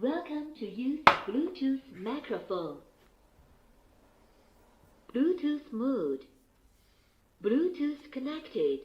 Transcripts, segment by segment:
Welcome to use Bluetooth microphone. Bluetooth mode. Bluetooth connected.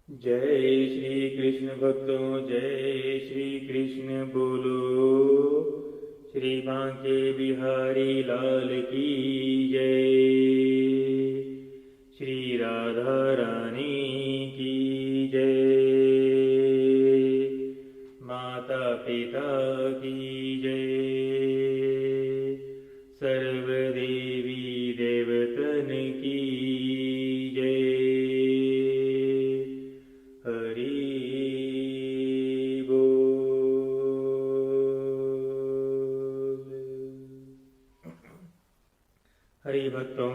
जय श्री कृष्ण भक्तों, जय श्री कृष्ण बोलो। श्री बांके बिहारी लाल की जय। श्री राधा रानी की जय। माता पिता की जय। सर्व देवी देवतन की हरि भक्तों,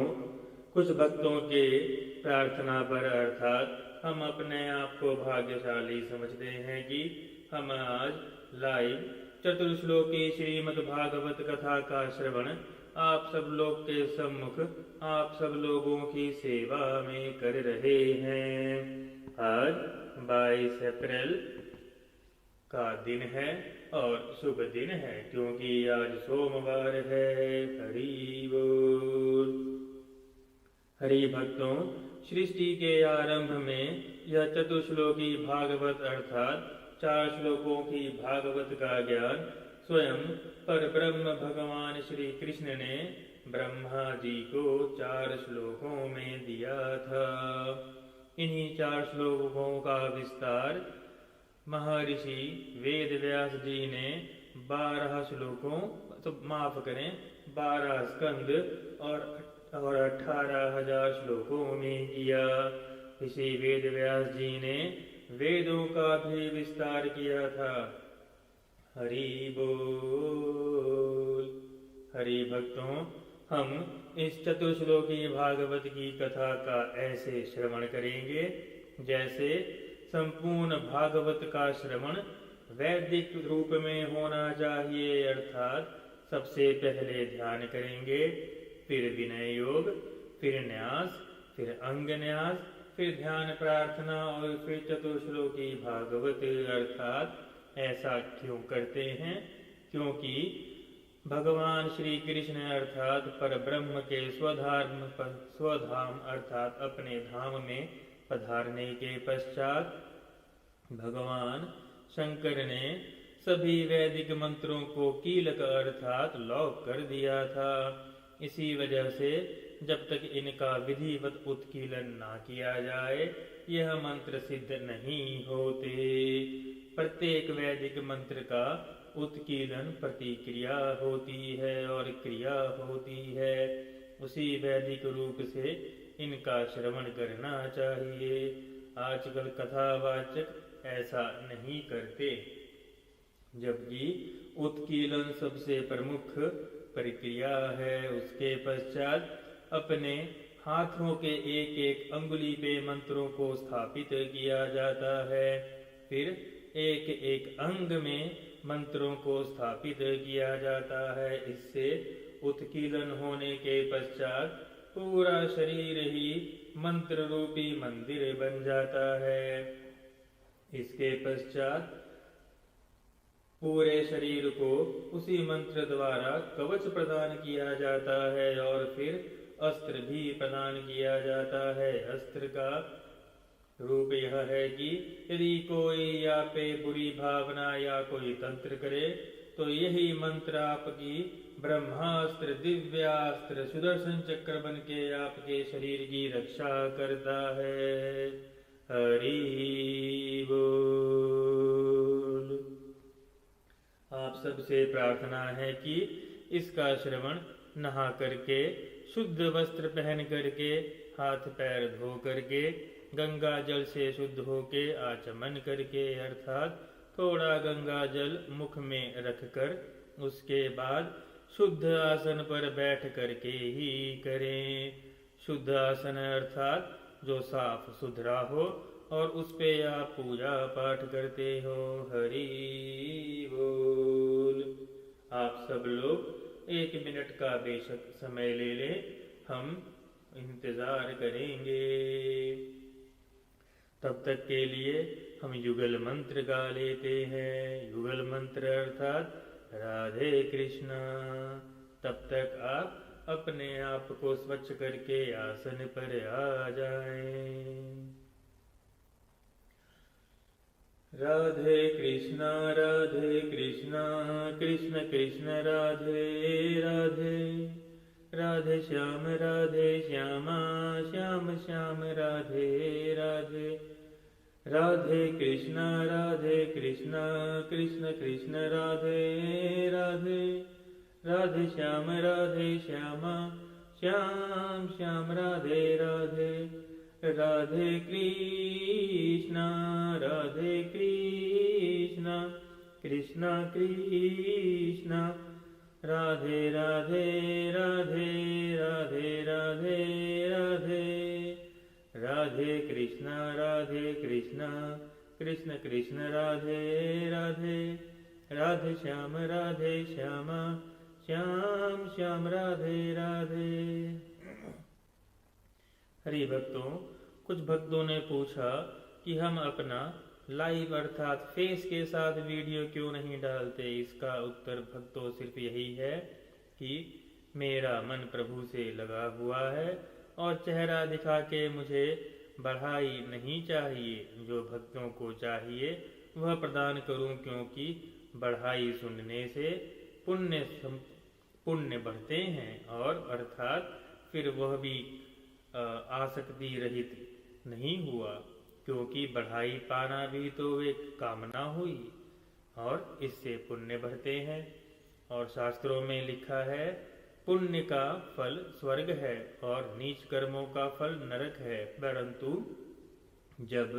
कुछ भक्तों के प्रार्थना पर अर्थात हम अपने आप को भाग्यशाली समझते हैं कि हम आज लाइव चतुर्श्लोकी श्रीमद् भागवत कथा का श्रवण आप सब लोग के सम्मुख आप सब लोगों की सेवा में कर रहे हैं। आज 22 अप्रैल का दिन है और शुभ दिन है क्योंकि आज सोमवार है। हरि बोल। हरि भक्तों, सृष्टि के आरंभ में यह चतुश्लोकी भागवत अर्थात 4 श्लोकों की भागवत का ज्ञान स्वयं पर ब्रह्म भगवान श्री कृष्ण ने ब्रह्मा जी को 4 श्लोकों में दिया था। इन्हीं 4 श्लोकों का विस्तार महर्षि वेद व्यास जी ने 12 श्लोकों 12 स्कंद और 18,000 श्लोकों में किया। इसी वेद व्यास जी ने वेदों का भी विस्तार किया था। हरि बोल। हरि भक्तों, हम इस चतुश्लोकी भागवत की कथा का ऐसे श्रवण करेंगे जैसे संपूर्ण भागवत का श्रवण वैदिक रूप में होना चाहिए, अर्थात सबसे पहले ध्यान करेंगे, फिर विनय योग, फिर न्यास, फिर अंग न्यास, फिर ध्यान प्रार्थना और फिर चतुश्लोकी भागवत। अर्थात ऐसा क्यों करते हैं? क्योंकि भगवान श्री कृष्ण अर्थात पर ब्रह्म के स्वधाम अर्थात अपने धाम में पधारने के पश्चात भगवान शंकर ने सभी वैदिक मंत्रों को कीलक अर्थात लॉक कर दिया था। इसी वजह से जब तक इनका विधिवत उत्कीलन ना किया जाए यह मंत्र सिद्ध नहीं होते। प्रत्येक वैदिक मंत्र का उत्कीलन प्रतिक्रिया होती है और क्रिया होती है। उसी वैदिक रूप से इनका श्रवण करना चाहिए। आजकल कथावाचक ऐसा नहीं करते, जबकि उत्कीलन सबसे प्रमुख प्रक्रिया है। उसके पश्चात अपने हाथों के एक एक अंगुली पे मंत्रों को स्थापित किया जाता है। फिर एक एक अंग में मंत्रों को स्थापित किया जाता है। इससे उत्कीलन होने के पश्चात पूरा शरीर ही मंत्र रूपी मंदिर बन जाता है। इसके पश्चात पूरे शरीर को उसी मंत्र द्वारा कवच प्रदान किया जाता है और फिर अस्त्र भी प्रदान किया जाता है। अस्त्र का रूप यह है कि यदि कोई या पे बुरी भावना या कोई तंत्र करे तो यही मंत्र आपकी ब्रह्मास्त्र, दिव्यास्त्र, सुदर्शन चक्र बन के आपके शरीर की रक्षा करता है। हरि बोल। आप सबसे प्रार्थना है कि इसका श्रवण नहा करके, शुद्ध वस्त्र पहन करके, हाथ पैर धो करके, गंगा जल से शुद्ध होके, आचमन करके अर्थात थोड़ा गंगा जल मुख में रखकर उसके बाद शुद्ध आसन पर बैठ करके ही करें। शुद्ध आसन अर्थात जो साफ सुथरा हो और उस पे आप पूजा पाठ करते हो। हरि बोल। आप सब लोग 1 मिनट का बेशक समय ले लें, हम इंतजार करेंगे। तब तक के लिए हम युगल मंत्र गा लेते हैं। युगल मंत्र अर्थात राधे कृष्णा। तब तक आप अपने आप को स्वच्छ करके आसन पर आ जाएं। राधे कृष्णा कृष्ण कृष्ण राधे राधे, राधे श्याम श्यामा श्याम श्याम राधे राधे, राधे कृष्णा कृष्ण कृष्ण राधे राधे, राधे श्यामा श्याम श्याम राधे राधे, राधे कृष्णा कृष्ण कृष्ण राधे राधे राधे राधे राधे राधे, राधे कृष्णा कृष्ण कृष्ण राधे राधे, राधे श्यामा श्याम श्याम राधे राधे। हरि भक्तों, कुछ भक्तों ने पूछा कि हम अपना लाइव अर्थात फेस के साथ वीडियो क्यों नहीं डालते। इसका उत्तर भक्तों सिर्फ यही है कि मेरा मन प्रभु से लगा हुआ है और चेहरा दिखा के मुझे बढ़ाई नहीं चाहिए। जो भक्तों को चाहिए वह प्रदान करूं, क्योंकि बढ़ाई सुनने से पुण्य बढ़ते हैं और अर्थात फिर वह भी आसक्ति रहित नहीं हुआ, क्योंकि बढ़ाई पाना भी तो एक कामना हुई और इससे पुण्य बढ़ते हैं। और शास्त्रों में लिखा है पुण्य का फल स्वर्ग है और नीच कर्मों का फल नरक है। परंतु जब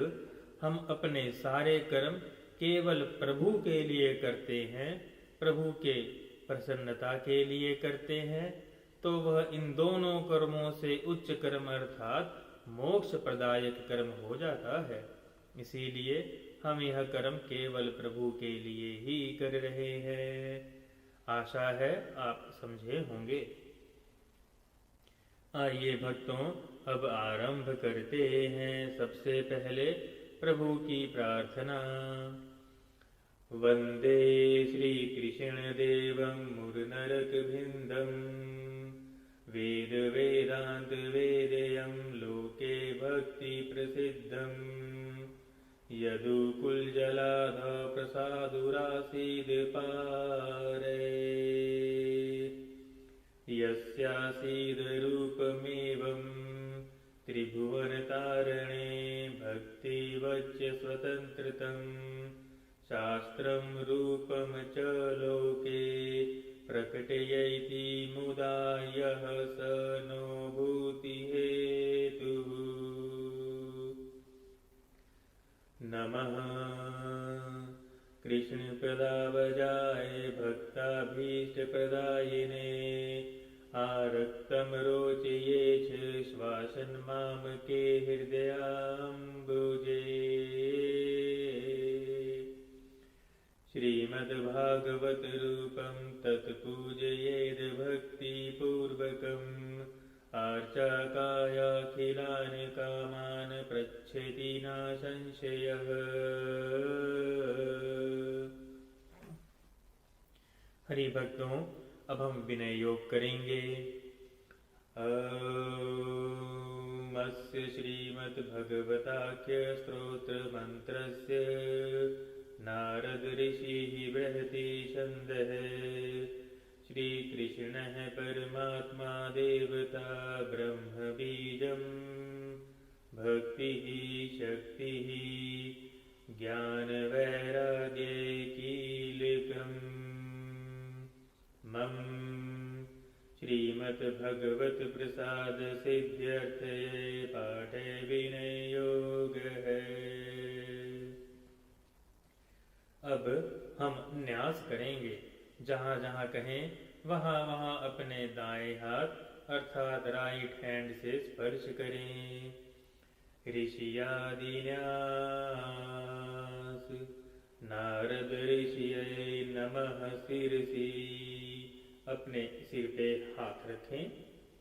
हम अपने सारे कर्म केवल प्रभु के लिए करते हैं, प्रभु के प्रसन्नता के लिए करते हैं, तो वह इन दोनों कर्मों से उच्च कर्म अर्थात मोक्ष प्रदायक कर्म हो जाता है। इसीलिए हम यह कर्म केवल प्रभु के लिए ही कर रहे हैं। आशा है आप समझे होंगे। आइए भक्तों, अब आरंभ करते हैं। सबसे पहले प्रभु की प्रार्थना। वंदे श्री कृष्ण देवं मुरनरक भिंदम, वेद वेदांत वेदयं लोके भक्ति प्रसिद्धं, यदुकुल जलाधा प्रसादुरासीद पारे, यस्यासीद रूपमेवं त्रिभुवन तारणे, भक्तिवच्च स्वतंत्रतं, शास्त्रं रूपं च लोके प्रकटयति मुदा यः स नो भूति हेतुः। नमः कृष्ण प्रदावजाय भक्ताभीष्ट प्रदायिने, आरक्तं रोचयेच श्वासन माम के हृदयाम्बुजे। श्रीमद्भागवत रूपं तत्पूजयेद भक्तिपूर्वकम्, आर्चाकायाखिलान् कामान् प्रच्छति न संशयः। हरि भक्तों, अब हम विनय योग करेंगे। अस्य श्रीमद्भगवताख्य स्तोत्र मंत्रस्य नारद ऋषिः बृहति छन्दः। श्री कृष्णः परमात्मा देवता ब्रह्म बीजं, भक्तिः शक्तिः ज्ञान वैराग्य कीलकम्। मम श्रीमद्भगवत प्रसाद सिद्ध्यर्थे पाठे विनय योग है। न्यास करेंगे। जहाँ जहाँ कहें वहाँ वहाँ अपने दाएं हाथ अर्थात राइट हैंड से स्पर्श करें। ऋषियादि न्यास। नारद ऋषिये नमः शिरसी। अपने सिर पे हाथ रखें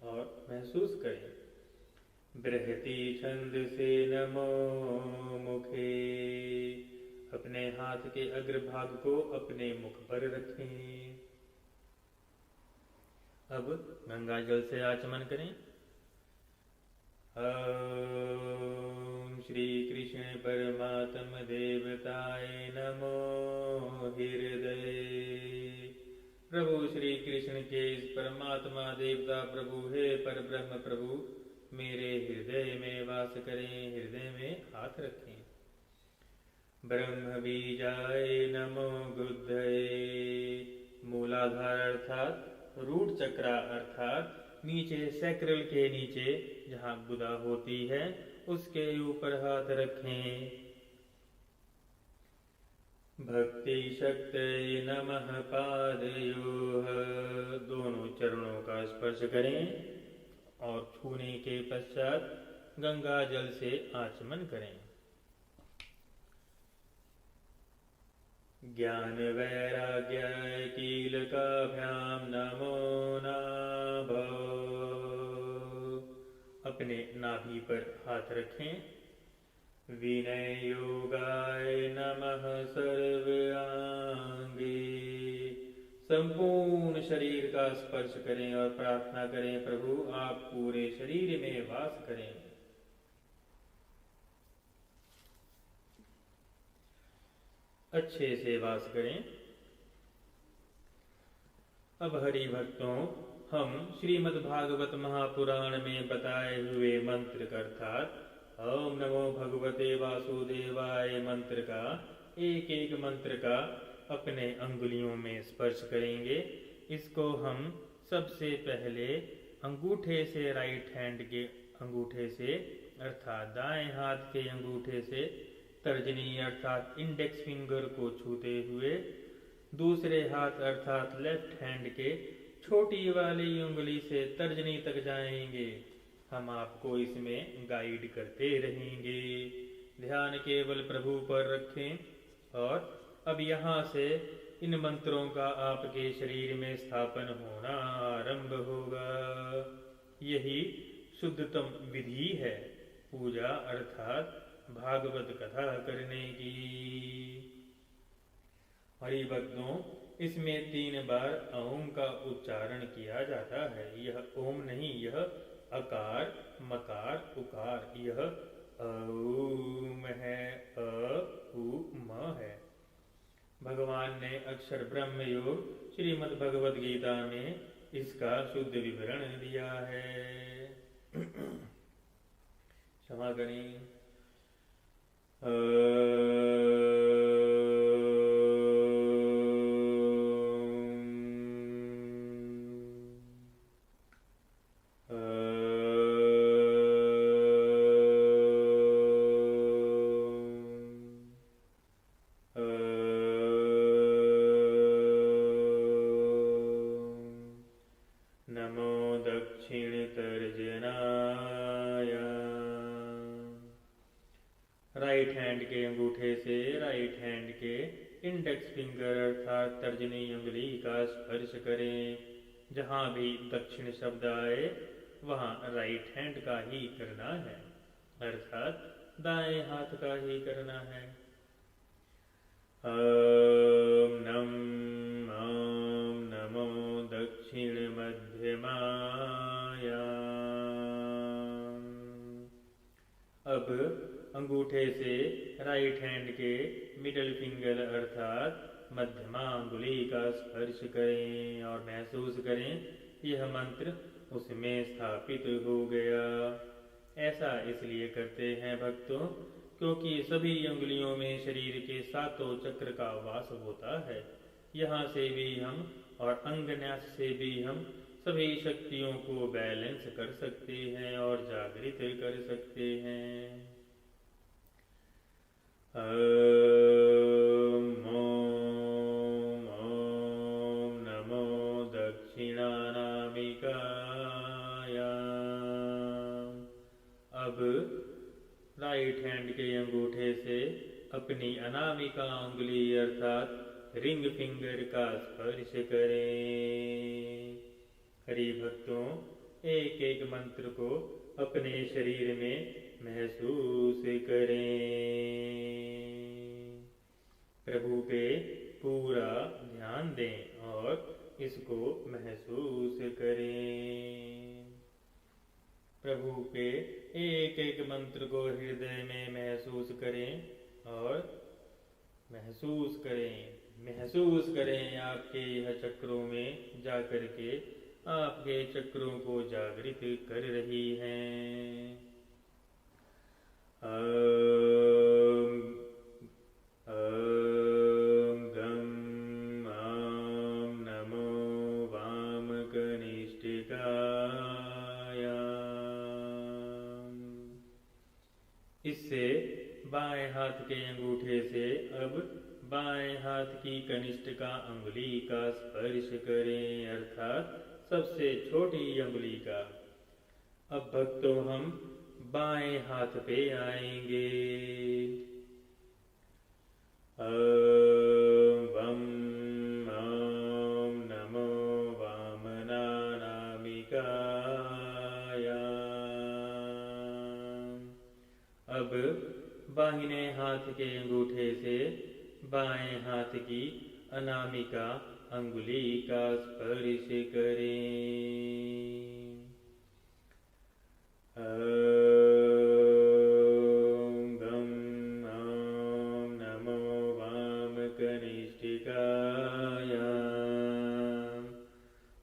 और महसूस करें। बृहति छंद से नमो मुखे। अपने हाथ के अग्रभाग को अपने मुख पर रखें। अब गंगा जल से आचमन करें। ओम श्री कृष्ण परमात्म देवताय नमो हृदय। प्रभु श्री कृष्ण के इस परमात्मा देवता प्रभु हे पर ब्रह्म प्रभु मेरे हृदय में वास करें। हृदय में हाथ रखें। ब्रह्म बीजाय नमो गुद्धये। मूलाधार अर्थात रूट चक्रा अर्थात नीचे सैक्रल के नीचे जहाँ गुदा होती है उसके ऊपर हाथ रखें। भक्ति शक्ति नमः पादयोः। दोनों चरणों का स्पर्श करें और छूने के पश्चात गंगा जल से आचमन करें। ज्ञान वैराग्य कीलकाभ्याम नमो नाभो। अपने नाभि पर हाथ रखें। विनय योगाय नमः सर्वांगे। संपूर्ण शरीर का स्पर्श करें और प्रार्थना करें प्रभु आप पूरे शरीर में वास करें। अच्छे से वास करें। अब हरि भक्तों हम श्रीमद्भागवत महापुराण में बताए हुए मंत्र अर्थात ओम नमो भगवते वासुदेवाय मंत्र का एक एक मंत्र का अपने अंगुलियों में स्पर्श करेंगे। इसको हम सबसे पहले अंगूठे से राइट हैंड के अंगूठे से अर्थात दाएं हाथ के अंगूठे से तर्जनी अर्थात इंडेक्स फिंगर को छूते हुए दूसरे हाथ अर्थात लेफ्ट हैंड के छोटी वाली उंगली से तर्जनी तक जाएंगे। हम आपको इसमें गाइड करते रहेंगे। ध्यान केवल प्रभु पर रखें और अब यहाँ से इन मंत्रों का आपके शरीर में स्थापन होना आरंभ होगा। यही शुद्धतम विधि है पूजा अर्थात भागवत कथा करने की। हरि भक्तों इसमें 3 बार ओम का उच्चारण किया जाता है। यह ओम नहीं, यह अकार मकार उकार, यह ओम है, अ उ म है। भगवान ने अक्षर ब्रह्म योग श्रीमद् भगवद गीता में इसका शुद्ध विवरण दिया है। क्षमा करें। नमो दक्षिण तर्जनाय। राइट हैंड के अंगूठे से राइट हैंड के इंडेक्स फिंगर अर्थात तर्जनी उंगली का स्पर्श करें। जहाँ भी दक्षिण शब्द आए वहाँ राइट हैंड का ही करना है अर्थात दाएं हाथ का ही करना है। ओम नमो दक्षिण मध्यमाय। अब अंगूठे से राइट हैंड के मिडल फिंगर अर्थात मध्यमा अंगुली का स्पर्श करें और महसूस करें यह मंत्र उसमें स्थापित हो गया। ऐसा इसलिए करते हैं भक्तों क्योंकि सभी अंगुलियों में शरीर के 7 चक्र का वास होता है। यहाँ से भी हम और अंगन्यास से भी हम सभी शक्तियों को बैलेंस कर सकते हैं और जागृत कर सकते हैं। ओम राइट हैंड के अंगूठे से अपनी अनामिका उंगली अर्थात रिंग फिंगर का स्पर्श करें। हरि भक्तों, एक एक मंत्र को अपने शरीर में महसूस करें। प्रभु पे पूरा ध्यान दें और इसको महसूस करें। प्रभु के एक एक मंत्र को हृदय में महसूस करें और महसूस करें आपके यह चक्रों में जाकर के आपके चक्रों को जागृत कर रही हैं। ओम गम आम नमो वाम कनिष्ठिकाय। इससे बाएं हाथ के अंगूठे से अब बाएं हाथ की कनिष्ठिका अंगुली का स्पर्श करें अर्थात सबसे छोटी अंगुली का। अब भक्तों हम बाएं हाथ पे आएंगे। वम आम नमो वामनानामिकाय। अब बाहिने हाथ के अंगूठे से बाएं हाथ की अनामिका अंगुली का स्पर्श करें। गम आम नमो वाम कनिष्ठिकाय।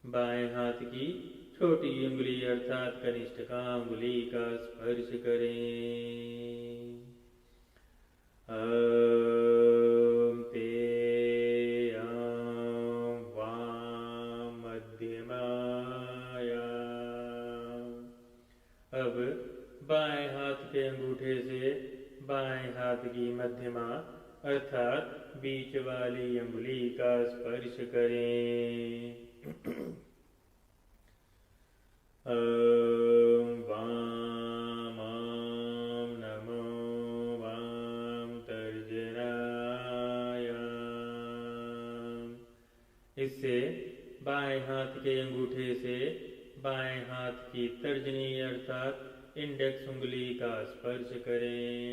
बाएं हाथ की छोटी उंगली अर्थात कनिष्ठिका अंगुली का स्पर्श करें। अब बाएं हाथ के अंगूठे से बाएं हाथ की मध्यमा अर्थात बीच वाली अंगुली का स्पर्श करें। वाम आम नमो वाम तर्जनाय। इससे बाएं हाथ के अंगूठे से बाएं हाथ की तर्जनी अर्थात इंडेक्स उंगली का स्पर्श करें।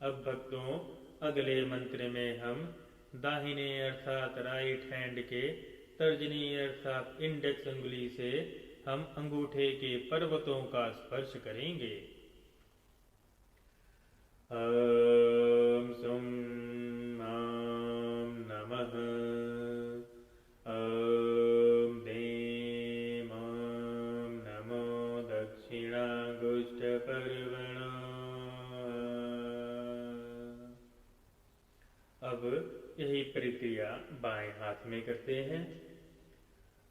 अब भक्तों अगले मंत्र में हम दाहिने अर्थात राइट हैंड के तर्जनी अर्थात इंडेक्स उंगली से हम अंगूठे के पर्वतों का स्पर्श करेंगे। ओम सुम आम नमः। ओम देम आम नमो दक्षिणागुष्ठ पर्वण। अब यही प्रक्रिया बाएं हाथ में करते हैं।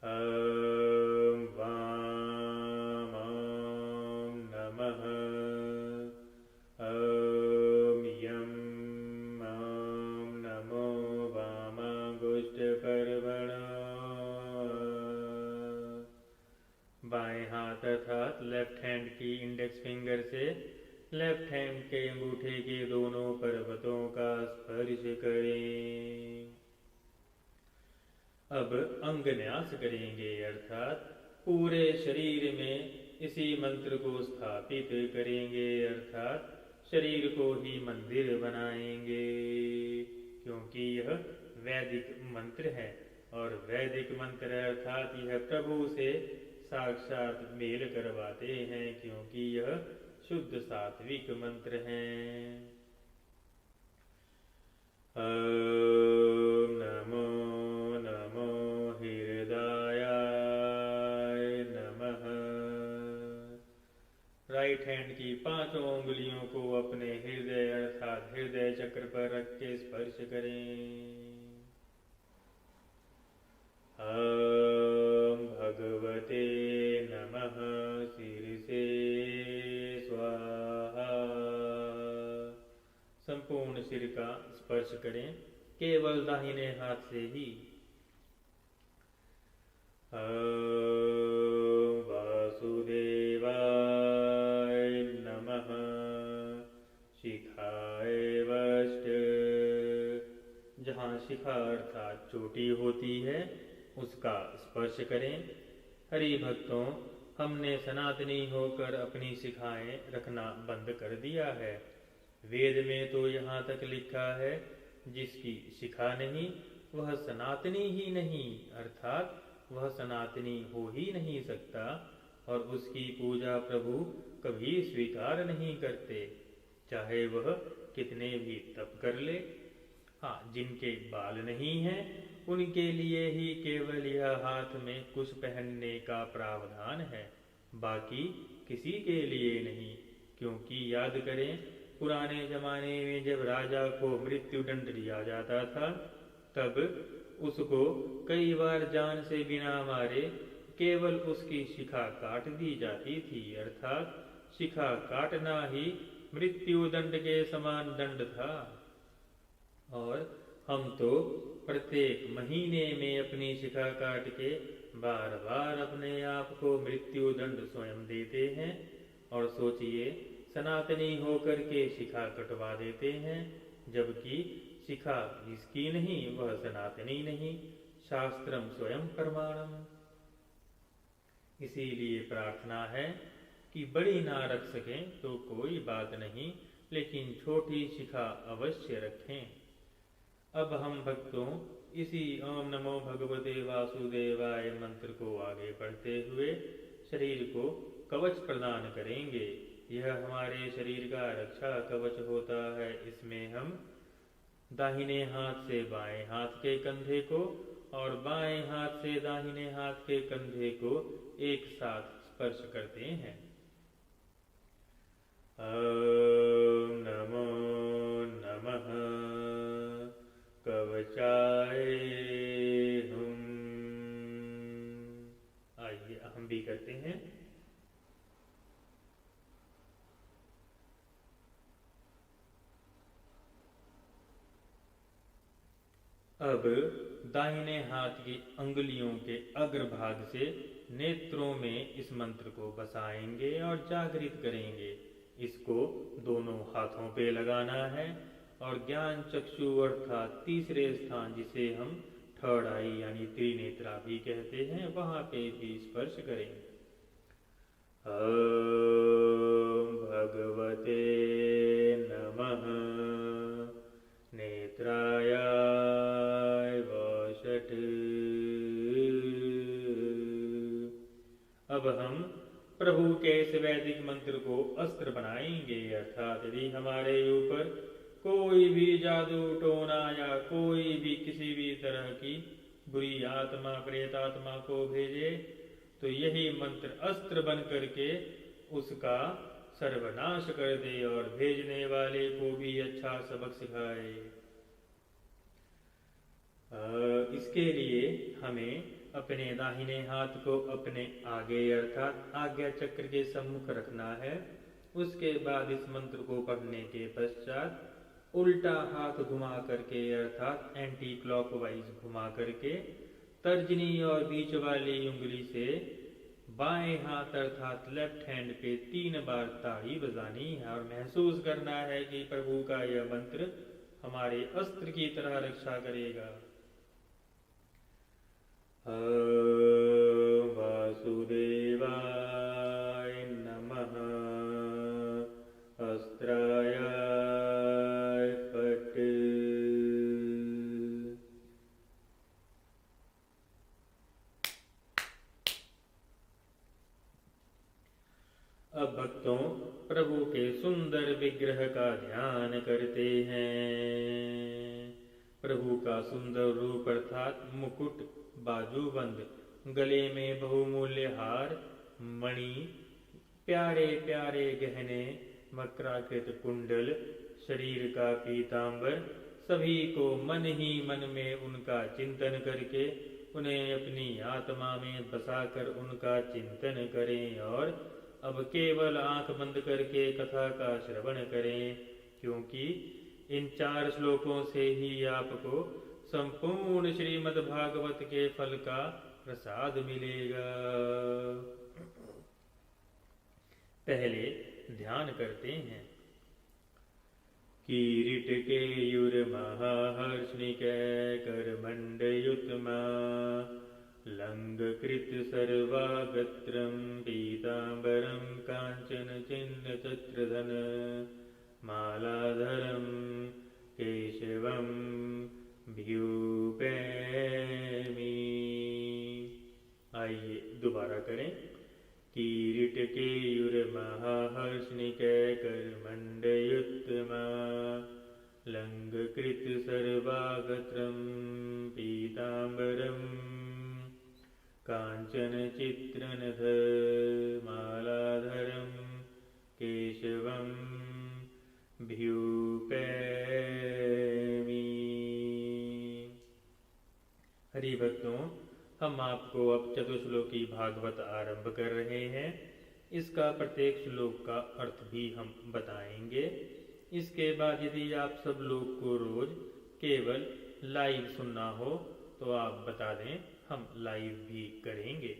ओम वाम आम नमः। ओम यम आम नमो वामागुष्ठ पर्वण। बाएं हाथ अर्थात लेफ्ट हैंड की इंडेक्स फिंगर से लेफ्ट हैंड के अंगूठे के दोनों पर्वतों का स्पर्श करें। अब अंगन्यास करेंगे अर्थात पूरे शरीर में इसी मंत्र को स्थापित करेंगे अर्थात शरीर को ही मंदिर बनाएंगे, क्योंकि यह वैदिक मंत्र है और वैदिक मंत्र अर्थात यह प्रभु से साक्षात मेल करवाते हैं, क्योंकि यह शुद्ध सात्विक मंत्र हैं। ओम नमो नमो हृदयाय नमः। राइट हैंड की पांचों उंगलियों को अपने हृदय अर्थात हृदय चक्र पर रख के स्पर्श करें। ओम भगवते नमः शीर्षे स्वाहा। संपूर्ण सिर का स्पर्श करें केवल दाहिने हाथ से ही। ओम वासुदेवाय नमः। शिखा अर्थात चोटी होती है उसका स्पर्श करें। हरि भक्तों, हमने सनातनी होकर अपनी शिखाएं रखना बंद कर दिया है। वेद में तो यहाँ तक लिखा है, जिसकी शिखा नहीं वह सनातनी ही नहीं, अर्थात वह सनातनी हो ही नहीं सकता, और उसकी पूजा प्रभु कभी स्वीकार नहीं करते, चाहे वह कितने भी तप कर ले। हाँ, जिनके बाल नहीं हैं उनके लिए ही केवल यह हाथ में कुश पहनने का प्रावधान है, बाकी किसी के लिए नहीं। क्योंकि याद करें, पुराने जमाने में जब राजा को मृत्यु दंड दिया जाता था, तब उसको कई बार जान से बिना मारे केवल उसकी शिखा काट दी जाती थी, अर्थात शिखा काटना ही मृत्यु दंड के समान दंड था। और हम तो प्रत्येक महीने में अपनी शिखा काट के बार बार अपने आप को मृत्यु दंड स्वयं देते हैं, और सोचिए सनातनी होकर के शिखा कटवा देते हैं, जबकि शिखा जिसकी नहीं वह सनातनी नहीं, शास्त्रम स्वयं प्रमाणम। इसीलिए प्रार्थना है कि बड़ी ना रख सकें तो कोई बात नहीं, लेकिन छोटी शिखा अवश्य रखें। अब हम भक्तों इसी ओम नमो भगवते वासुदेवाय मंत्र को आगे बढ़ते हुए शरीर को कवच प्रदान करेंगे। यह हमारे शरीर का रक्षा कवच होता है। इसमें हम दाहिने हाथ से बाएं हाथ के कंधे को और बाएं हाथ से दाहिने हाथ के कंधे को एक साथ स्पर्श करते हैं। ओम नमो नमः कवचाय हुम। आइए हम भी करते हैं। अब दाहिने हाथ की अंगुलियों के अग्रभाग से नेत्रों में इस मंत्र को बसाएंगे और जागृत करेंगे। इसको दोनों हाथों पे लगाना है और ज्ञान चक्षु अर्थात तीसरे स्थान, जिसे हम थर्ड आई यानी त्रिनेत्रा भी कहते हैं, वहां पे भी स्पर्श करें। ओम भगवते नमः नेत्राय वषट। अब हम प्रभु के इस वैदिक मंत्र को अस्त्र बनाएंगे, अर्थात यदि हमारे ऊपर कोई भी जादू टोना या कोई भी किसी भी तरह की बुरी आत्मा प्रेतात्मा को भेजे, तो यही मंत्र अस्त्र बन करके उसका सर्वनाश कर दे और भेजने वाले को भी अच्छा सबक सिखाए। इसके लिए हमें अपने दाहिने हाथ को अपने आगे अर्थात आज्ञा चक्र के सम्मुख रखना है। उसके बाद इस मंत्र को पढ़ने के पश्चात उल्टा हाथ घुमा करके अर्थात एंटी क्लॉकवाइज घुमा करके तर्जनी और बीच वाली उंगली से बाएं हाथ अर्थात लेफ्ट हैंड पे 3 बार ताड़ी बजानी है और महसूस करना है कि प्रभु का यह मंत्र हमारे अस्त्र की तरह रक्षा करेगा। वासुदेवाय नमः अस्त्राय फट। अब भक्तों प्रभु के सुंदर विग्रह का ध्यान करते हैं। प्रभु का सुंदर रूप अर्थात मुकुट, बाजूबंद, गले में बहुमूल्य हार, मणि, प्यारे प्यारे गहने, मकराकृत कुंडल, शरीर का पीतांबर, सभी को मन ही मन में उनका चिंतन करके उन्हें अपनी आत्मा में बसाकर उनका चिंतन करें और अब केवल आंख बंद करके कथा का श्रवण करें, क्योंकि इन 4 श्लोकों से ही आपको संपूर्ण श्रीमद् भागवत के फल का प्रसाद मिलेगा। पहले ध्यान करते हैं कीरीट केयूरमहाहर्षणिकैकरमण्डयुतमा लङ्घकृत सर्वागत्रं पीताम्बरं काञ्चनचिह्नचत्रधन मालाधरं केशवं भ्यूपैमि। आइए दोबारा करें। कीरीट केयूरमहाहर्षणिकैकरमण्डयुतमा लङ्घकृत सर्वागत्रं पीताम्बरं काञ्चनचित्रनथमालाधरं केशवं भ्यूपैमि। हरि भक्तों, हम आपको अब चतुश्लोकी भागवत आरंभ कर रहे हैं। इसका प्रत्येक श्लोक का अर्थ भी हम बताएंगे। इसके बाद यदि आप सब लोग को रोज केवल लाइव सुनना हो तो आप बता दें, हम लाइव भी करेंगे।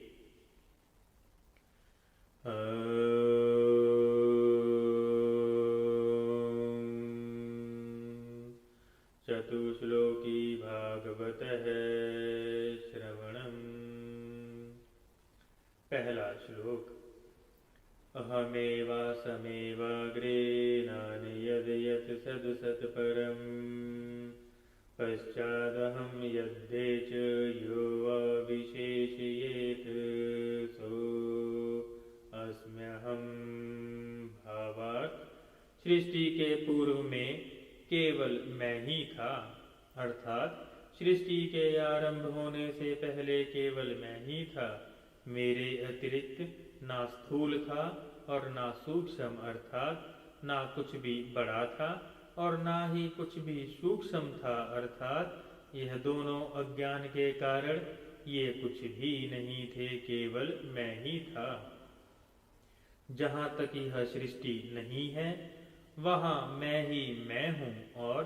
चतुश्लोकी भागवत है श्रवणम। पहला श्लोक। अहमेवासमेवाग्रे नान्यद् यत् सदसत्परम् पश्चादहं यद्धे च यो विशेषयेत् सो अस्म्यहम्। भावार्थ, सृष्टि के पूर्व में केवल मैं ही था, अर्थात सृष्टि के आरंभ होने से पहले केवल मैं ही था। मेरे अतिरिक्त ना स्थूल था और ना सूक्ष्म, अर्थात ना कुछ भी बड़ा था और ना ही कुछ भी सूक्ष्म था, अर्थात यह दोनों अज्ञान के कारण ये कुछ भी नहीं थे, केवल मैं ही था। जहाँ तक यह सृष्टि नहीं है वहाँ मैं ही मैं हूँ, और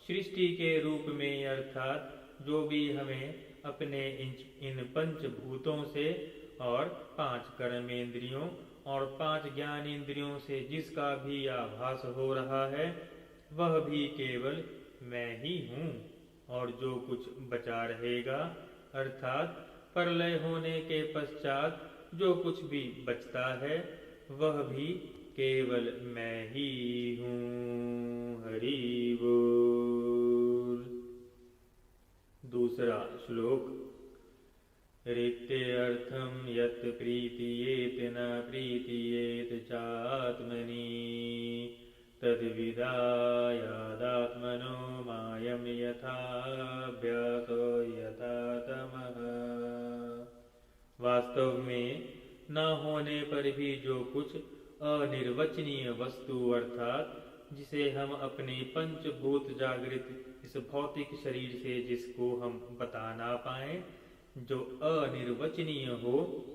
सृष्टि के रूप में अर्थात जो भी हमें अपने इन पंचभूतों से और 5 कर्मेंद्रियों और 5 ज्ञानेंद्रियों से जिसका भी आभास हो रहा है वह भी केवल मैं ही हूँ। और जो कुछ बचा रहेगा अर्थात प्रलय होने के पश्चात जो कुछ भी बचता है वह भी केवल मैं ही हूँ। हरि बोल। दूसरा श्लोक। रिक्तेऽर्थं यत् प्रीतियेत न प्रीतियेत चात्मनि तद्विदायादात्मनो मायं यथाभ्यासो यथा तमः। वास्तव में न होने पर भी जो कुछ अनिर्वचनीय वस्तु अर्थात जिसे हम अपने पंचभूत जागृत इस भौतिक शरीर से जिसको हम बता ना पाए, जो अनिर्वचनीय हो,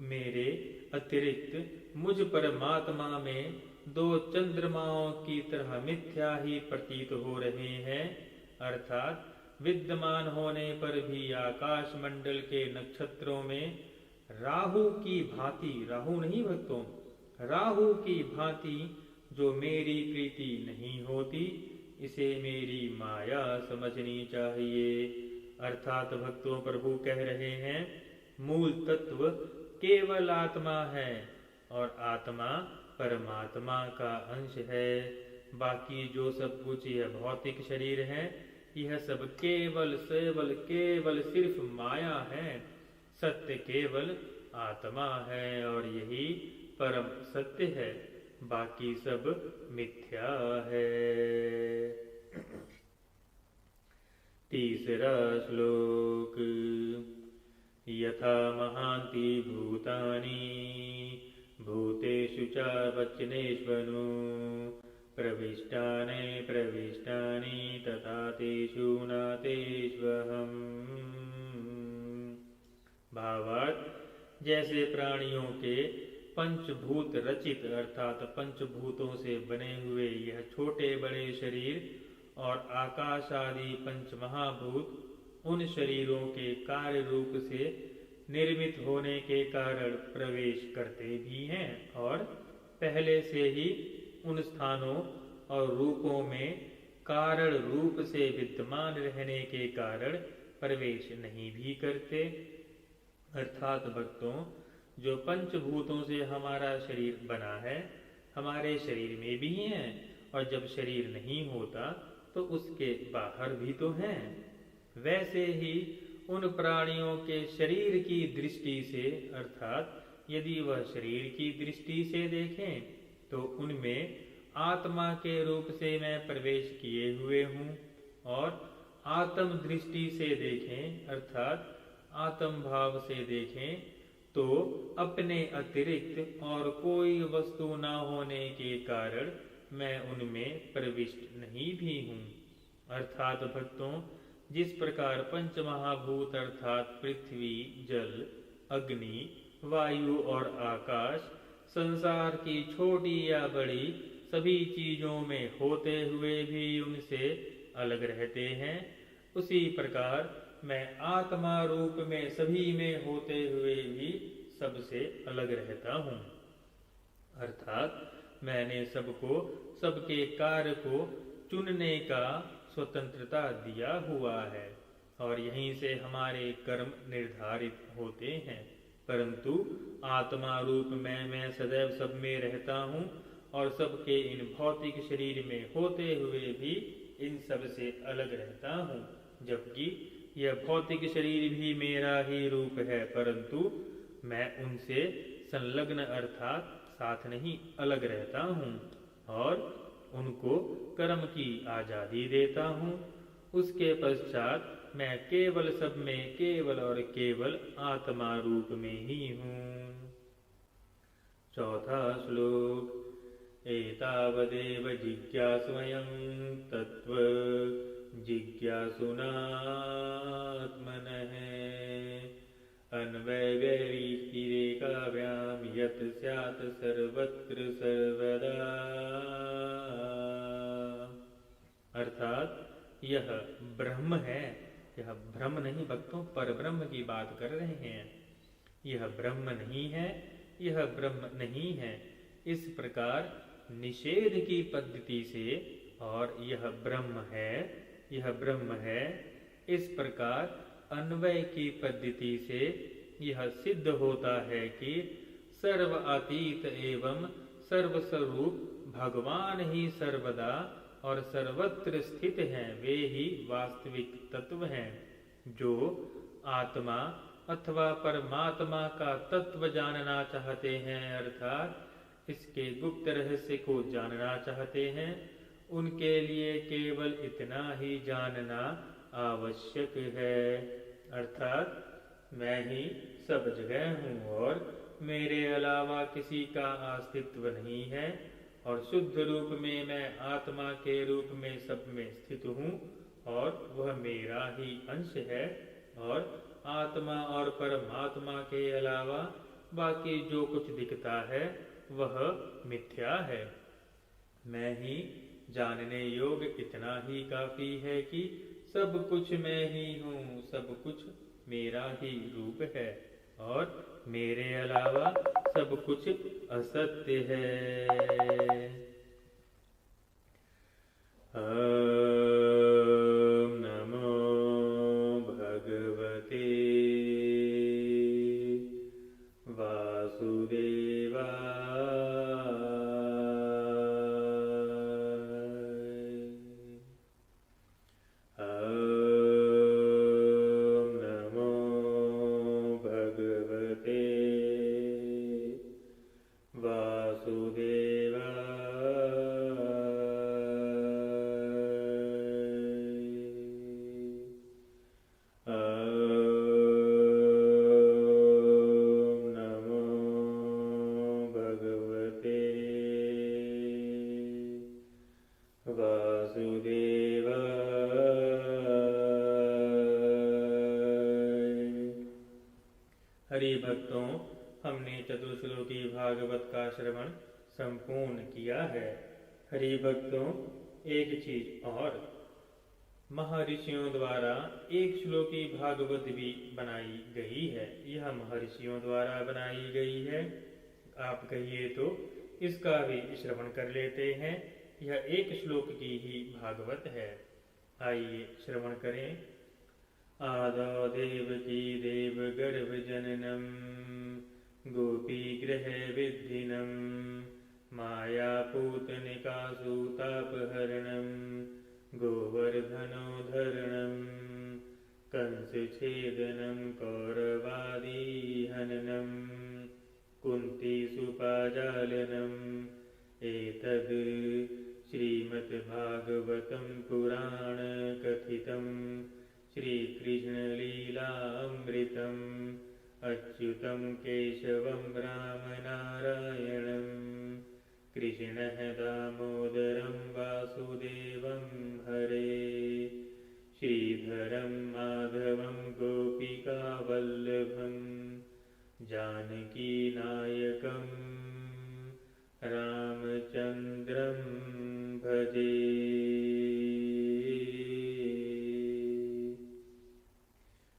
मेरे अतिरिक्त मुझ परमात्मा में 2 चंद्रमाओं की तरह मिथ्या ही प्रतीत हो रहे हैं, अर्थात विद्यमान होने पर भी आकाश मंडल के नक्षत्रों में राहु की भांति, राहु नहीं भक्तों, राहु की भांति जो मेरी प्रीति नहीं होती, इसे मेरी माया समझनी चाहिए। अर्थात भक्तों प्रभु कह रहे हैं मूल तत्व केवल आत्मा है और आत्मा परमात्मा का अंश है। बाकी जो सब कुछ यह भौतिक शरीर है यह सब केवल सिर्फ माया है। सत्य केवल आत्मा है और यही परम सत्य है, बाकी सब मिथ्या है। तीसरा श्लोक। यथा महान्ति भूतानि भूतेषु च वचनेष्वनु प्रविष्टानि तथा तेषु न तेष्वहम्। भावार्थ, जैसे प्राणियों के पंचभूत रचित अर्थात पंचभूतों से बने हुए यह छोटे बड़े शरीर और आकाश आदि पंच महाभूत उन शरीरों के कार्य रूप से निर्मित होने के कारण प्रवेश करते भी हैं और पहले से ही उन स्थानों और रूपों में कारण रूप से विद्यमान रहने के कारण प्रवेश नहीं भी करते। अर्थात भक्तों, जो पंचभूतों से हमारा शरीर बना है, हमारे शरीर में भी है, और जब शरीर नहीं होता तो उसके बाहर भी तो हैं। वैसे ही उन प्राणियों के शरीर की दृष्टि से, अर्थात यदि वह शरीर की दृष्टि से देखें तो उनमें आत्मा के रूप से मैं प्रवेश किए हुए हूँ, और आत्म दृष्टि से देखें अर्थात आत्म भाव से देखें तो अपने अतिरिक्त और कोई वस्तु न होने के कारण मैं उनमें प्रविष्ट नहीं भी हूँ। अर्थात भक्तों, जिस प्रकार पंच महाभूत अर्थात पृथ्वी, जल, अग्नि, वायु और आकाश संसार की छोटी या बड़ी सभी चीजों में होते हुए भी उनसे अलग रहते हैं, उसी प्रकार मैं आत्मा रूप में सभी में होते हुए भी सबसे अलग रहता हूँ। अर्थात मैंने सबको सबके कार्य को चुनने का स्वतंत्रता दिया हुआ है, और यहीं से हमारे कर्म निर्धारित होते हैं। परंतु आत्मा रूप मैं सदैव सब में रहता हूँ, और सबके इन भौतिक शरीर में होते हुए भी इन सब से अलग रहता हूँ। जबकि यह भौतिक शरीर भी मेरा ही रूप है, परंतु मैं उनसे संलग्न अर्थात साथ नहीं अलग रहता हूँ, और उनको कर्म की आजादी देता हूँ। उसके पश्चात मैं केवल सब में केवल और केवल आत्मा रूप में ही हूँ। चौथा श्लोक। एतावदेव जिज्ञास्वयं तत्व जिज्ञासुनात्मनः अन्वयवैरिकिरेकाभ्यां यत् स्यात् सर्वत्र सर्वदा। अर्थात यह ब्रह्म है, यह ब्रह्म नहीं भक्तों, पर ब्रह्म की बात कर रहे हैं। यह ब्रह्म नहीं है, यह ब्रह्म नहीं है, इस प्रकार निषेध की पद्धति से, और यह ब्रह्म है, यह ब्रह्म है, इस प्रकार अन्वय की पद्धति से यह सिद्ध होता है कि सर्व अतीत एवं सर्वस्वरूप भगवान ही सर्वदा और सर्वत्र स्थित हैं, वे ही वास्तविक तत्व हैं। जो आत्मा अथवा परमात्मा का तत्व जानना चाहते हैं, अर्थात इसके गुप्त रहस्य को जानना चाहते हैं, उनके लिए केवल इतना ही जानना आवश्यक है, अर्थात मैं ही सब जगह हूँ और मेरे अलावा किसी का अस्तित्व नहीं है, और शुद्ध रूप में मैं आत्मा के रूप में सब में स्थित हूँ, और वह मेरा ही अंश है, और आत्मा और परमात्मा के अलावा बाकी जो कुछ दिखता है वह मिथ्या है। मैं ही जानने योग्य इतना ही काफी है कि सब कुछ मैं ही हूँ, सब कुछ मेरा ही रूप है, और मेरे अलावा सब कुछ असत्य है। नमो भगवते वासुदेवाय। नमो भगवते वासुदेवाय। हरि भक्तों, हमने चतुश्लोकी भागवत का श्रवण संपूर्ण किया है। हरि भक्तों, एक चीज और, महर्षियों द्वारा एक श्लोकी भागवत भी बनाई गई है। यह महर्षियों द्वारा बनाई गई है, आप कहिए तो इसका भी श्रवण कर लेते हैं। यह एक श्लोक की ही भागवत है। आइए श्रवण करें। आदौ देवकी देव गर्भ जननम गोपी गृह विद्धिनम माया पूतनिकासूतापहरणम गोवर्धनोद्धरणम कंसछेदनं कौरवादीहननं कुन्तीसुपाजालनम् एतद् श्रीमद्भागवतं पुराणकथितं श्रीकृष्णलीलामृतम् अच्युतं केशवं रामनारायणं कृष्णः दामोदरं वासुदेवं हरे श्रीधरं माधवं गोपिकावल्लभं जानकीनायकं रामचन्द्रं भजे।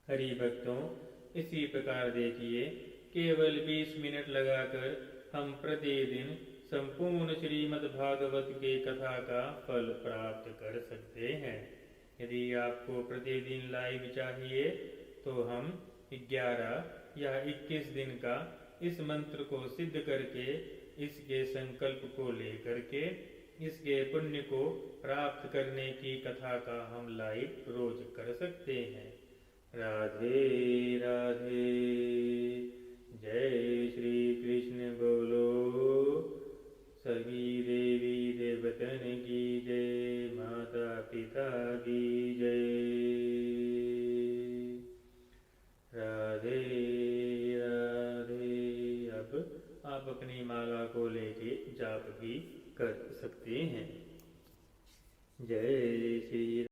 हरि भक्तों, इसी प्रकार देखिए, केवल 20 मिनट लगाकर हम प्रतिदिन संपूर्ण श्रीमद् भागवत के कथा का फल प्राप्त कर सकते हैं। यदि आपको प्रतिदिन लाइव चाहिए तो हम 11 या 21 दिन का इस मंत्र को सिद्ध करके, इसके संकल्प को लेकर के, इसके पुण्य को प्राप्त करने की कथा का हम लाइव रोज कर सकते हैं। राधे राधे। जय श्री कृष्ण बोलो। सभी देवी देवतन की जय। माता पिता की जय। राधे राधे। अब आप अपनी माला को लेके जाप भी कर सकते हैं। जय श्री